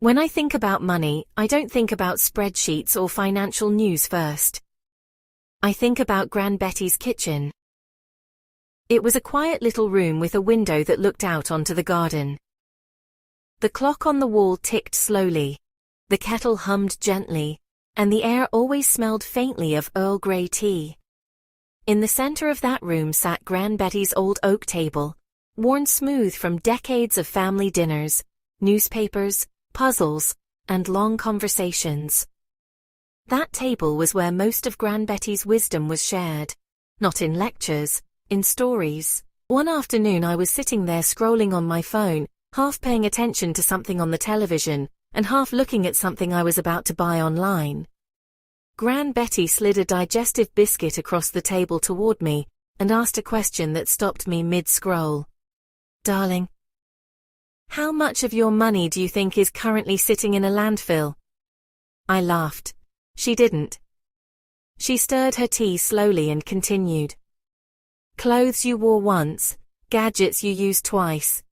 When I think about money, I don't think about spreadsheets or financial news first. I think about Gran Betty's kitchen. It was a quiet little room with a window that looked out onto the garden. The clock on the wall ticked slowly. The kettle hummed gently, and the air always smelled faintly of Earl Grey tea. In the center of that room sat Gran Betty's old oak table, worn smooth from decades of family dinners, newspapers, puzzles, and long conversations. That table was where most of Gran Betty's wisdom was shared, not in lectures, in stories. One afternoon I was sitting there scrolling on my phone, half paying attention to something on the television, and half looking at something I was about to buy online. Gran Betty slid a digestive biscuit across the table toward me, and asked a question that stopped me mid-scroll. "Darling, how much of your money do you think is currently sitting in a landfill?" I laughed. She didn't. She stirred her tea slowly and continued. "Clothes you wore once, gadgets you used twice,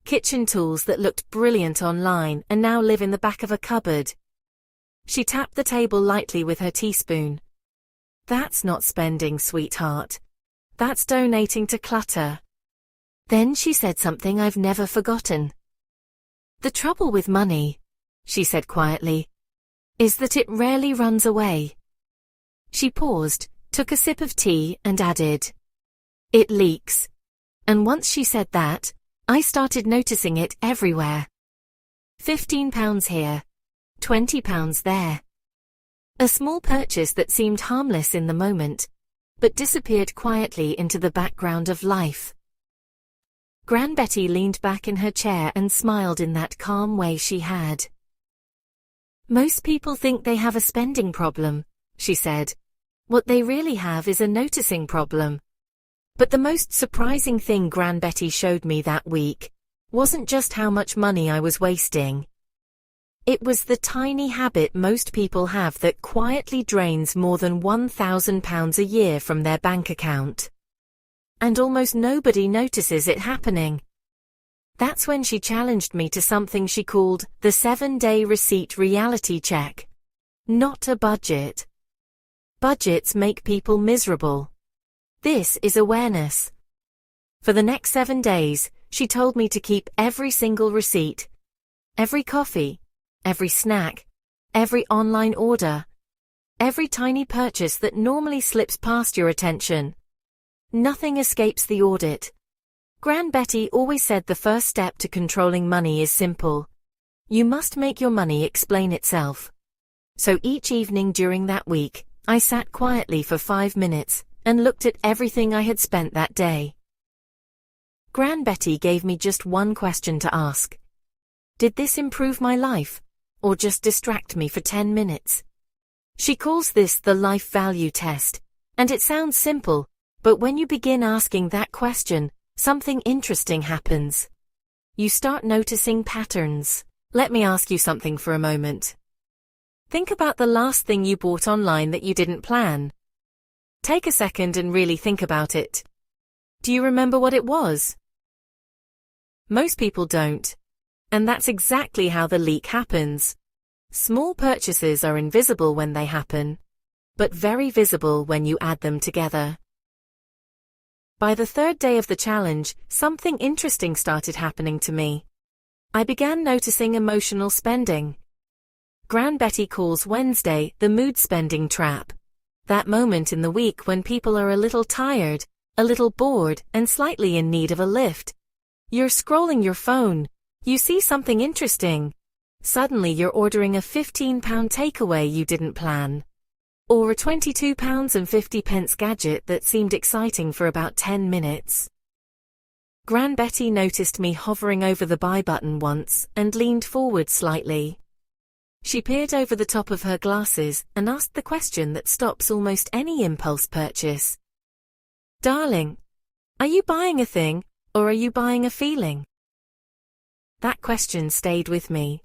kitchen tools that looked brilliant online and now live in the back of a cupboard." She tapped the table lightly with her teaspoon. "That's not spending, sweetheart. That's donating to clutter." Then she said something I've never forgotten. "The trouble with money," she said quietly, "is that it rarely runs away." She paused, took a sip of tea, and added, "It leaks." And once she said that, I started noticing it everywhere. £15 here, £20 there. A small purchase that seemed harmless in the moment, but disappeared quietly into the background of life. Gran Betty leaned back in her chair and smiled in that calm way she had. "Most people think they have a spending problem," she said. "What they really have is a noticing problem." But the most surprising thing Gran Betty showed me that week wasn't just how much money I was wasting. It was the tiny habit most people have that quietly drains more than £1,000 a year from their bank account. And almost nobody notices it happening. That's when she challenged me to something she called the 7-day receipt reality check. Not a budget. Budgets make people miserable. This is awareness. For the next 7 days, she told me to keep every single receipt, every coffee, every snack, every online order, every tiny purchase that normally slips past your attention. Nothing escapes the audit. Gran Betty always said the first step to controlling money is simple. You must make your money explain itself. So each evening during that week, I sat quietly for 5 minutes and looked at everything I had spent that day. Gran Betty gave me just one question to ask. Did this improve my life, or just distract me for 10 minutes? She calls this the life value test, and it sounds simple, but when you begin asking that question, something interesting happens. You start noticing patterns. Let me ask you something for a moment. Think about the last thing you bought online that you didn't plan. Take a second and really think about it. Do you remember what it was? Most people don't. And that's exactly how the leak happens. Small purchases are invisible when they happen, but very visible when you add them together. By the 3rd day of the challenge, something interesting started happening to me. I began noticing emotional spending. Gran Betty calls Wednesday the mood spending trap. That moment in the week when people are a little tired, a little bored, and slightly in need of a lift. You're scrolling your phone. You see something interesting. Suddenly you're ordering a £15 takeaway you didn't plan. Or a £22.50 gadget that seemed exciting for about 10 minutes. Gran Betty noticed me hovering over the buy button once and leaned forward slightly. She peered over the top of her glasses and asked the question that stops almost any impulse purchase. "Darling, are you buying a thing, or are you buying a feeling?" That question stayed with me.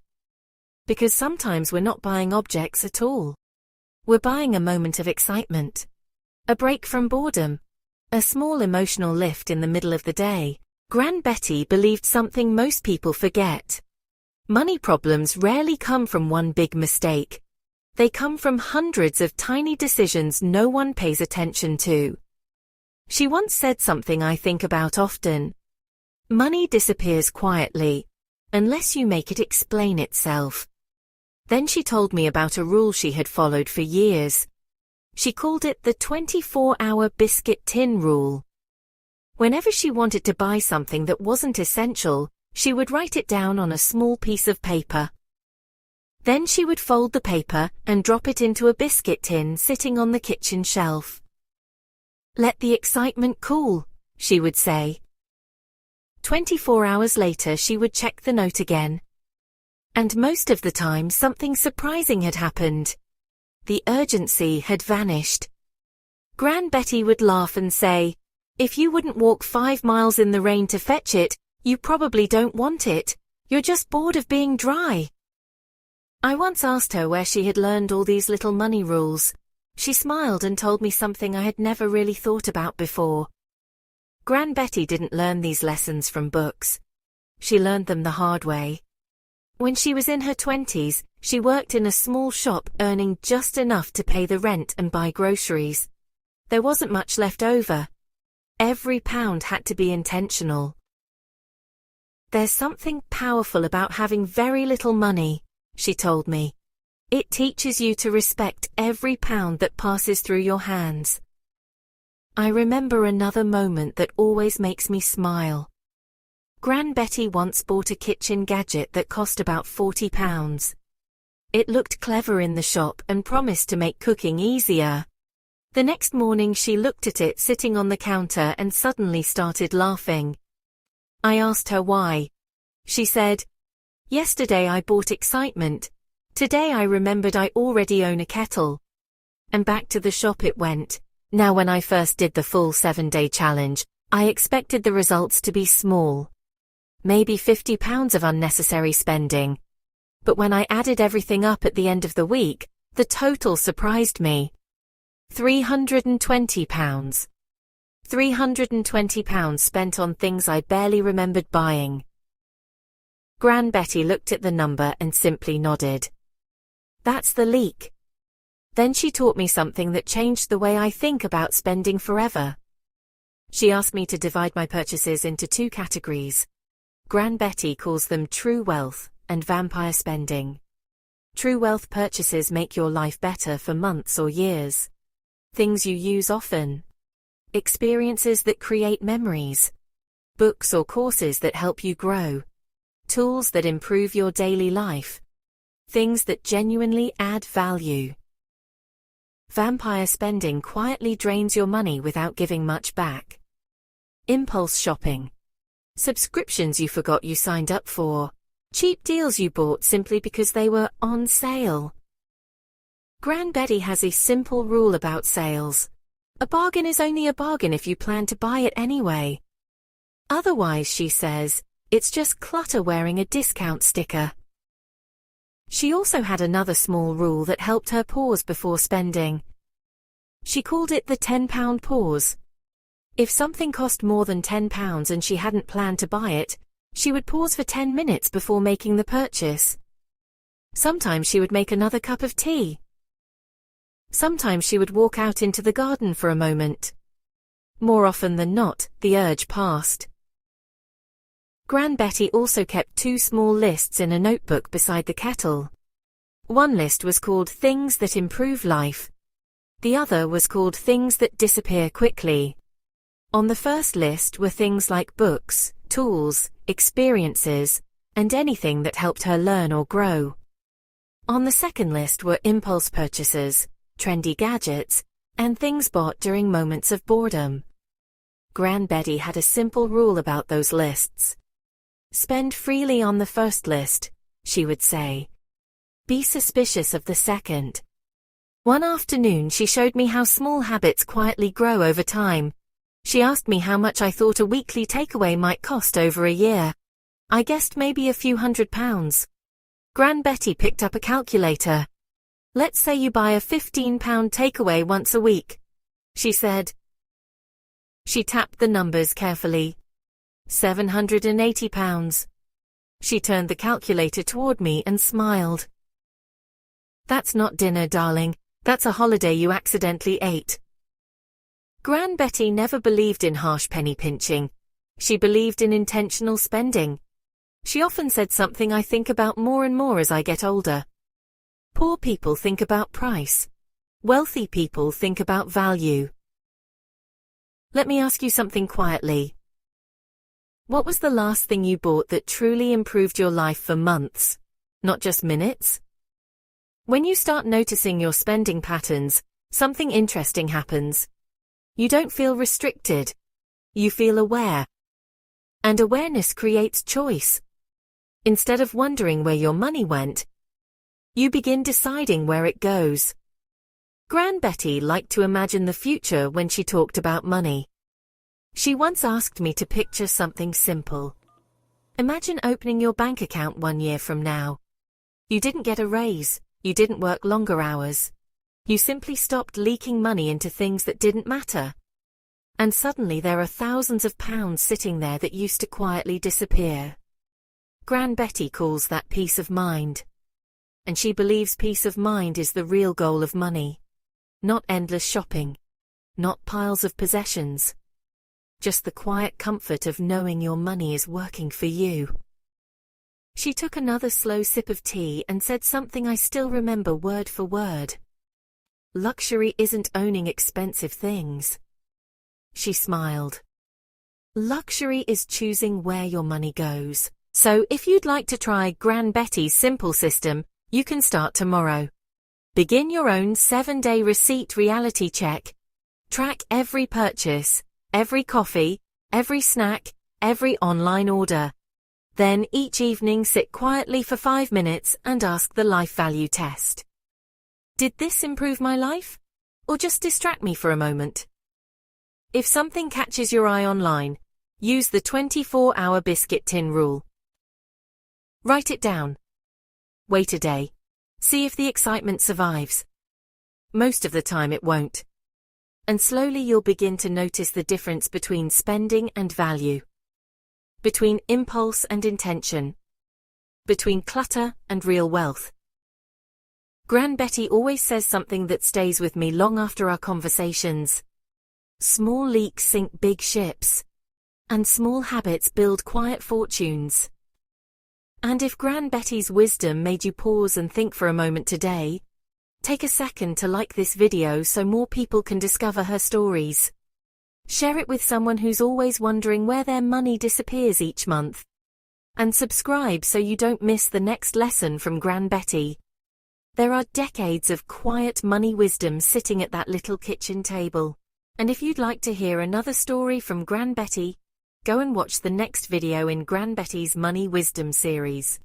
Because sometimes we're not buying objects at all. We're buying a moment of excitement. A break from boredom. A small emotional lift in the middle of the day. Gran Betty believed something most people forget. Money problems rarely come from one big mistake. They come from hundreds of tiny decisions no one pays attention to. She once said something I think about often. Money disappears quietly, unless you make it explain itself. Then she told me about a rule she had followed for years. She called it the 24-hour Biscuit Tin Rule. Whenever she wanted to buy something that wasn't essential, she would write it down on a small piece of paper. Then she would fold the paper and drop it into a biscuit tin sitting on the kitchen shelf. Let the excitement cool, she would say. 24 hours later she would check the note again. And most of the time something surprising had happened. The urgency had vanished. Gran Betty would laugh and say, "If you wouldn't walk 5 miles in the rain to fetch it, you probably don't want it. You're just bored of being dry." I once asked her where she had learned all these little money rules. She smiled and told me something I had never really thought about before. Gran Betty didn't learn these lessons from books. She learned them the hard way. When she was in her 20s, she worked in a small shop earning just enough to pay the rent and buy groceries. There wasn't much left over. Every pound had to be intentional. There's something powerful about having very little money, she told me. It teaches you to respect every pound that passes through your hands. I remember another moment that always makes me smile. Gran Betty once bought a kitchen gadget that cost about £40. It looked clever in the shop and promised to make cooking easier. The next morning she looked at it sitting on the counter and suddenly started laughing. I asked her why. She said, "Yesterday I bought excitement. Today I remembered I already own a kettle." And back to the shop it went. Now when I first did the full 7-day challenge, I expected the results to be small. Maybe £50 of unnecessary spending. But when I added everything up at the end of the week, the total surprised me. £320. £320 spent on things I barely remembered buying. Gran Betty looked at the number and simply nodded. That's the leak. Then she taught me something that changed the way I think about spending forever. She asked me to divide my purchases into 2 categories. Gran Betty calls them true wealth and vampire spending. True wealth purchases make your life better for months or years. Things you use often. Experiences that create memories. Books or courses that help you grow. Tools that improve your daily life. Things that genuinely add value. Vampire spending quietly drains your money without giving much back. Impulse shopping. Subscriptions you forgot you signed up for. Cheap deals you bought simply because they were on sale. Gran Betty has a simple rule about sales. A bargain is only a bargain if you plan to buy it anyway. Otherwise, she says, it's just clutter wearing a discount sticker. She also had another small rule that helped her pause before spending. She called it the £10 pause. If something cost more than £10 and she hadn't planned to buy it, she would pause for 10 minutes before making the purchase. Sometimes she would make another cup of tea. Sometimes she would walk out into the garden for a moment. More often than not, the urge passed. Gran Betty also kept 2 small lists in a notebook beside the kettle. One list was called Things That Improve Life. The other was called Things That Disappear Quickly. On the first list were things like books, tools, experiences, and anything that helped her learn or grow. On the second list were impulse purchases, trendy gadgets, and things bought during moments of boredom. Gran Betty had a simple rule about those lists. Spend freely on the first list, she would say. Be suspicious of the second. One afternoon she showed me how small habits quietly grow over time. She asked me how much I thought a weekly takeaway might cost over a year. I guessed maybe a few £100s. Gran Betty picked up a calculator. Let's say you buy a £15 takeaway once a week, she said. She tapped the numbers carefully. £780. She turned the calculator toward me and smiled. That's not dinner, darling. That's a holiday you accidentally ate. Gran Betty never believed in harsh penny pinching. She believed in intentional spending. She often said something I think about more and more as I get older. Poor people think about price. Wealthy people think about value. Let me ask you something quietly. What was the last thing you bought that truly improved your life for months, not just minutes? When you start noticing your spending patterns, something interesting happens. You don't feel restricted. You feel aware. And awareness creates choice. Instead of wondering where your money went, you begin deciding where it goes. Gran Betty liked to imagine the future when she talked about money. She once asked me to picture something simple. Imagine opening your bank account 1 year from now. You didn't get a raise, you didn't work longer hours. You simply stopped leaking money into things that didn't matter. And suddenly there are thousands of pounds sitting there that used to quietly disappear. Gran Betty calls that peace of mind. And she believes peace of mind is the real goal of money. Not endless shopping. Not piles of possessions. Just the quiet comfort of knowing your money is working for you. She took another slow sip of tea and said something I still remember word for word. Luxury isn't owning expensive things. She smiled. Luxury is choosing where your money goes. So if you'd like to try Gran Betty's simple system, you can start tomorrow. Begin your own 7-day receipt reality check. Track every purchase, every coffee, every snack, every online order. Then each evening sit quietly for 5 minutes and ask the life value test. Did this improve my life? Or just distract me for a moment? If something catches your eye online, use the 24-hour Biscuit Tin Rule. Write it down. Wait a day. See if the excitement survives. Most of the time it won't. And slowly you'll begin to notice the difference between spending and value. Between impulse and intention. Between clutter and real wealth. Gran Betty always says something that stays with me long after our conversations. Small leaks sink big ships. And small habits build quiet fortunes. And if Gran Betty's wisdom made you pause and think for a moment today, take a second to like this video so more people can discover her stories. Share it with someone who's always wondering where their money disappears each month. And subscribe so you don't miss the next lesson from Gran Betty. There are decades of quiet money wisdom sitting at that little kitchen table. And if you'd like to hear another story from Gran Betty, go and watch the next video in Gran Betty's Money Wisdom series.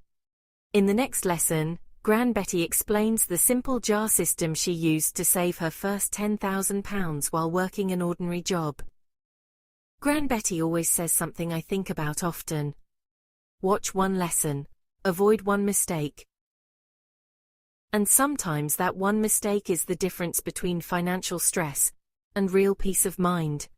In the next lesson, Gran Betty explains the simple jar system she used to save her first £10,000 while working an ordinary job. Gran Betty always says something I think about often. Watch one lesson, avoid one mistake. And sometimes that one mistake is the difference between financial stress and real peace of mind.